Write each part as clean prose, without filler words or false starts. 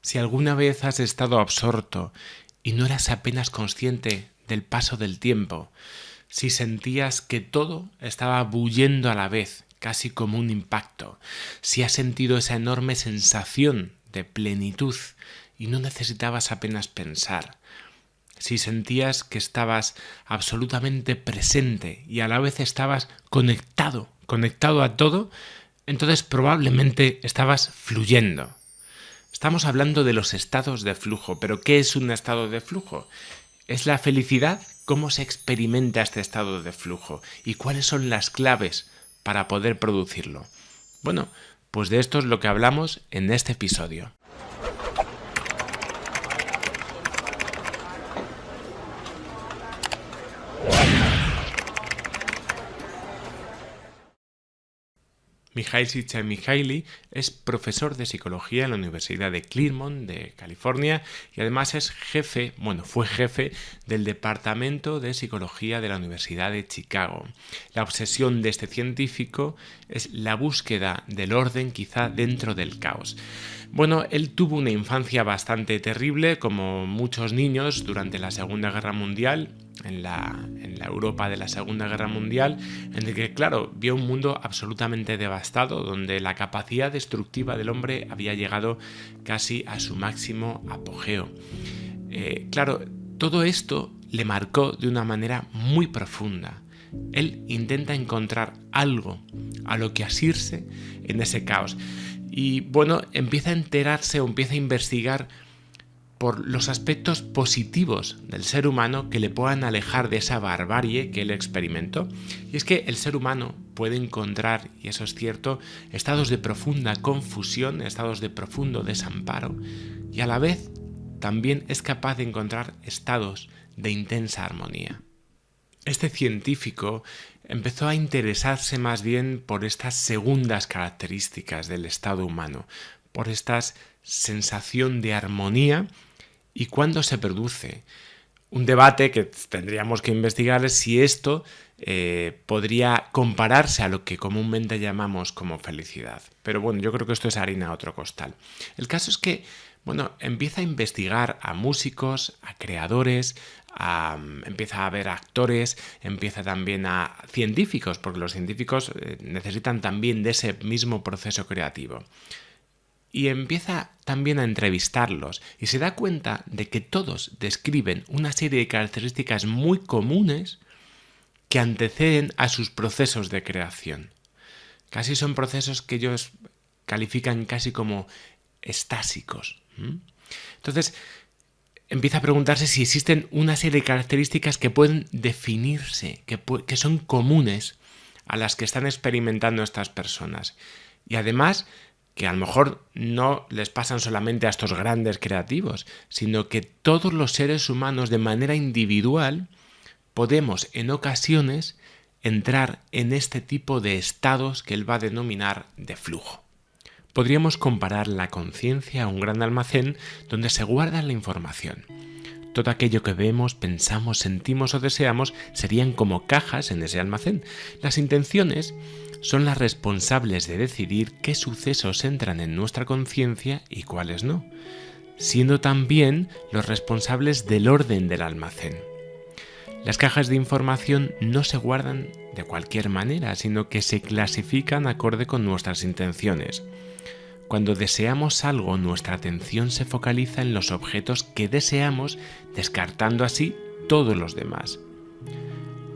Si alguna vez has estado absorto y no eras apenas consciente del paso del tiempo, si sentías que todo estaba bullendo a la vez, casi como un impacto, si has sentido esa enorme sensación de plenitud y no necesitabas apenas pensar, si sentías que estabas absolutamente presente y a la vez estabas conectado a todo, entonces probablemente estabas fluyendo. Estamos hablando de los estados de flujo, pero ¿qué es un estado de flujo? ¿Es la felicidad? ¿Cómo se experimenta este estado de flujo? ¿Y cuáles son las claves para poder producirlo? Bueno, pues de esto es lo que hablamos en este episodio. Mihaly Csikszentmihalyi es profesor de psicología en la Universidad de Claremont de California y además fue jefe del departamento de psicología de la Universidad de Chicago. La obsesión de este científico es la búsqueda del orden quizá dentro del caos. Bueno, él tuvo una infancia bastante terrible, como muchos niños durante la Segunda Guerra Mundial, en la Europa de la Segunda Guerra Mundial, en el que, claro, vio un mundo absolutamente devastado, donde la capacidad destructiva del hombre había llegado casi a su máximo apogeo. Claro, todo esto le marcó de una manera muy profunda. Él intenta encontrar algo a lo que asirse en ese caos. Y bueno, empieza a enterarse o empieza a investigar por los aspectos positivos del ser humano que le puedan alejar de esa barbarie que él experimentó. Y es que el ser humano puede encontrar, y eso es cierto, estados de profunda confusión, estados de profundo desamparo, y a la vez también es capaz de encontrar estados de intensa armonía. Este científico empezó a interesarse más bien por estas segundas características del estado humano, por esta sensación de armonía y cuándo se produce. Un debate que tendríamos que investigar es si esto podría compararse a lo que comúnmente llamamos como felicidad. Pero bueno, yo creo que esto es harina a otro costal. El caso es que empieza a investigar a músicos, a creadores, empieza a ver actores, empieza también a científicos, porque los científicos necesitan también de ese mismo proceso creativo. Y empieza también a entrevistarlos y se da cuenta de que todos describen una serie de características muy comunes que anteceden a sus procesos de creación. Casi son procesos que ellos califican casi como estásicos. Entonces, empieza a preguntarse si existen una serie de características que pueden definirse, que son comunes a las que están experimentando estas personas. Y además, que a lo mejor no les pasan solamente a estos grandes creativos, sino que todos los seres humanos de manera individual podemos en ocasiones entrar en este tipo de estados que él va a denominar de flujo. Podríamos comparar la conciencia a un gran almacén donde se guarda la información. Todo aquello que vemos, pensamos, sentimos o deseamos serían como cajas en ese almacén. Las intenciones son las responsables de decidir qué sucesos entran en nuestra conciencia y cuáles no, siendo también los responsables del orden del almacén. Las cajas de información no se guardan de cualquier manera, sino que se clasifican acorde con nuestras intenciones. Cuando deseamos algo, nuestra atención se focaliza en los objetos que deseamos, descartando así todos los demás.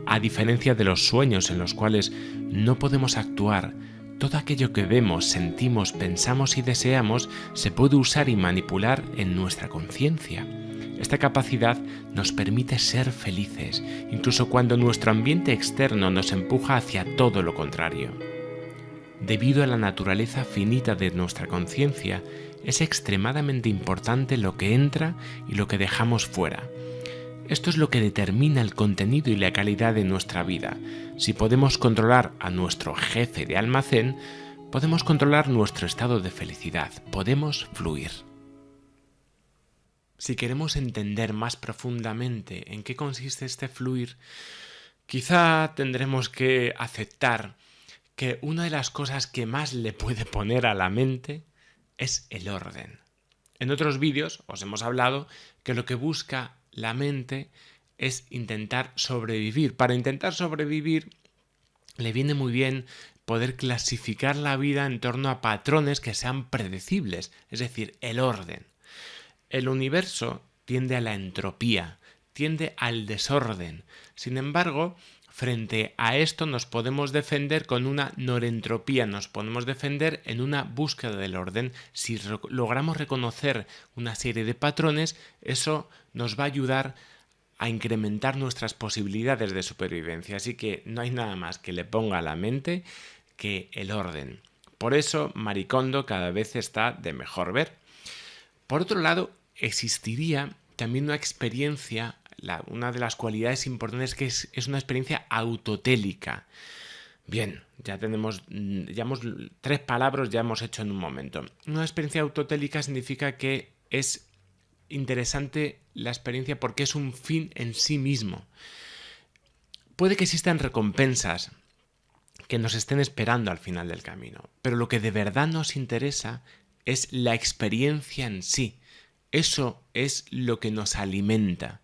A diferencia de los sueños en los cuales no podemos actuar, todo aquello que vemos, sentimos, pensamos y deseamos se puede usar y manipular en nuestra conciencia. Esta capacidad nos permite ser felices, incluso cuando nuestro ambiente externo nos empuja hacia todo lo contrario. Debido a la naturaleza finita de nuestra conciencia, es extremadamente importante lo que entra y lo que dejamos fuera. Esto es lo que determina el contenido y la calidad de nuestra vida. Si podemos controlar a nuestro jefe de almacén, podemos controlar nuestro estado de felicidad, podemos fluir. Si queremos entender más profundamente en qué consiste este fluir, quizá tendremos que aceptar que una de las cosas que más le puede poner a la mente es el orden. En otros vídeos os hemos hablado que lo que busca la mente es intentar sobrevivir. Para intentar sobrevivir le viene muy bien poder clasificar la vida en torno a patrones que sean predecibles, es decir, el orden. El universo tiende a la entropía, tiende al desorden. Sin embargo, frente a esto nos podemos defender con una norentropía, nos podemos defender en una búsqueda del orden. Si logramos reconocer una serie de patrones, eso nos va a ayudar a incrementar nuestras posibilidades de supervivencia. Así que no hay nada más que le ponga a la mente que el orden. Por eso Marie Kondo cada vez está de mejor ver. Por otro lado, existiría también una experiencia, una de las cualidades importantes que es una experiencia autotélica. Bien, ya hemos 3 palabras ya hemos hecho en un momento. Una experiencia autotélica significa que es interesante la experiencia porque es un fin en sí mismo. Puede que existan recompensas que nos estén esperando al final del camino, pero lo que de verdad nos interesa es la experiencia en sí. Eso es lo que nos alimenta.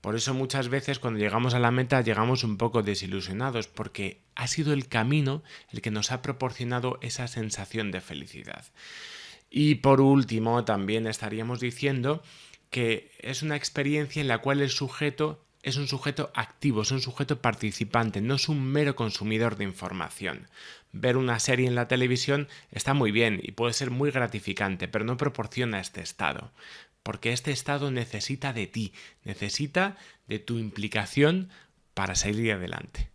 Por eso muchas veces cuando llegamos a la meta llegamos un poco desilusionados porque ha sido el camino el que nos ha proporcionado esa sensación de felicidad. Y por último también estaríamos diciendo que es una experiencia en la cual el sujeto es un sujeto activo, es un sujeto participante, no es un mero consumidor de información. Ver una serie en la televisión está muy bien y puede ser muy gratificante, pero no proporciona este estado, porque este estado necesita de ti, necesita de tu implicación para salir adelante.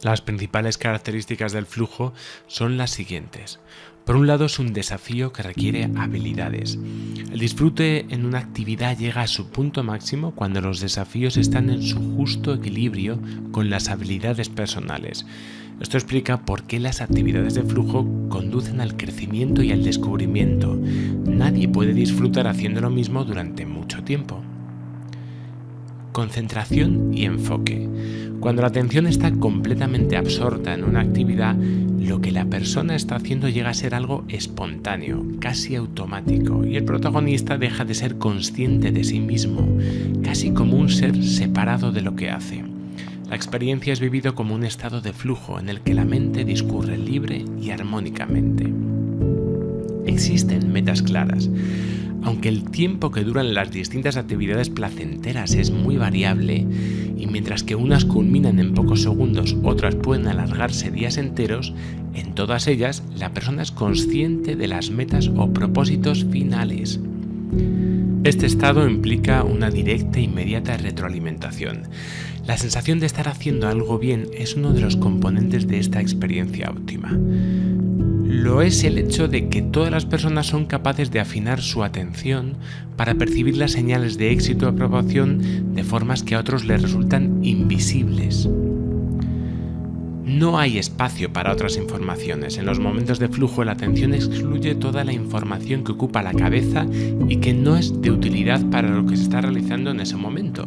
Las principales características del flujo son las siguientes. Por un lado, es un desafío que requiere habilidades. El disfrute en una actividad llega a su punto máximo cuando los desafíos están en su justo equilibrio con las habilidades personales. Esto explica por qué las actividades de flujo conducen al crecimiento y al descubrimiento. Nadie puede disfrutar haciendo lo mismo durante mucho tiempo. Concentración y enfoque. Cuando la atención está completamente absorta en una actividad, lo que la persona está haciendo llega a ser algo espontáneo, casi automático, y el protagonista deja de ser consciente de sí mismo, casi como un ser separado de lo que hace. La experiencia es vivido como un estado de flujo en el que la mente discurre libre y armónicamente. Existen metas claras. Aunque el tiempo que duran las distintas actividades placenteras es muy variable, y mientras que unas culminan en pocos segundos, otras pueden alargarse días enteros, en todas ellas la persona es consciente de las metas o propósitos finales. Este estado implica una directa e inmediata retroalimentación. La sensación de estar haciendo algo bien es uno de los componentes de esta experiencia óptima. Lo es el hecho de que todas las personas son capaces de afinar su atención para percibir las señales de éxito o aprobación de formas que a otros les resultan invisibles. No hay espacio para otras informaciones. En los momentos de flujo la atención excluye toda la información que ocupa la cabeza y que no es de utilidad para lo que se está realizando en ese momento.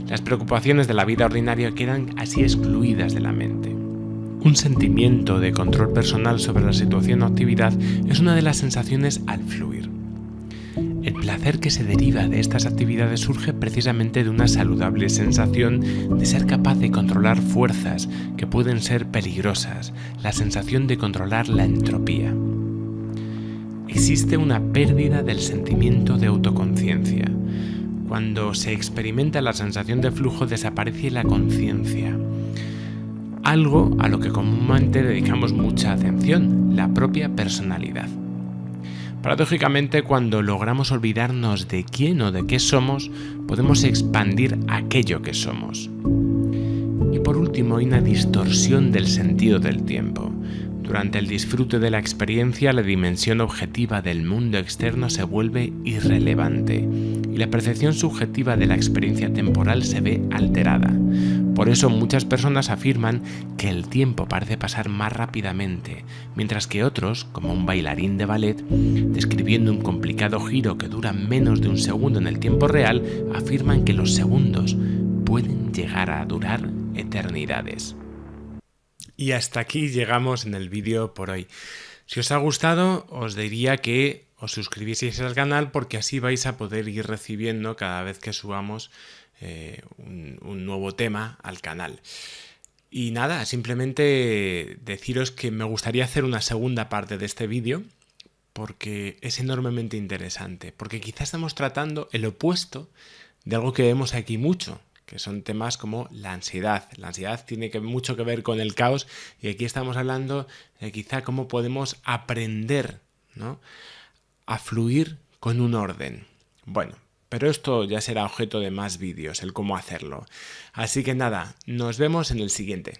Las preocupaciones de la vida ordinaria quedan así excluidas de la mente. Un sentimiento de control personal sobre la situación o actividad es una de las sensaciones al fluir. El placer que se deriva de estas actividades surge precisamente de una saludable sensación de ser capaz de controlar fuerzas que pueden ser peligrosas, la sensación de controlar la entropía. Existe una pérdida del sentimiento de autoconciencia. Cuando se experimenta la sensación de flujo desaparece la conciencia. Algo a lo que comúnmente dedicamos mucha atención, la propia personalidad. Paradójicamente, cuando logramos olvidarnos de quién o de qué somos, podemos expandir aquello que somos. Y por último, hay una distorsión del sentido del tiempo. Durante el disfrute de la experiencia, la dimensión objetiva del mundo externo se vuelve irrelevante y la percepción subjetiva de la experiencia temporal se ve alterada. Por eso muchas personas afirman que el tiempo parece pasar más rápidamente, mientras que otros, como un bailarín de ballet, describiendo un complicado giro que dura menos de un segundo en el tiempo real, afirman que los segundos pueden llegar a durar eternidades. Y hasta aquí llegamos en el vídeo por hoy. Si os ha gustado, os diría que os suscribieseis al canal, porque así vais a poder ir recibiendo cada vez que subamos un nuevo tema al canal. Y nada, simplemente deciros que me gustaría hacer una segunda parte de este vídeo, porque es enormemente interesante, porque quizás estamos tratando el opuesto de algo que vemos aquí mucho, que son temas como la ansiedad. La ansiedad tiene mucho que ver con el caos, y aquí estamos hablando de quizá cómo podemos aprender, ¿no?, a fluir con un orden. Bueno, pero esto ya será objeto de más vídeos, el cómo hacerlo. Así que nada, nos vemos en el siguiente.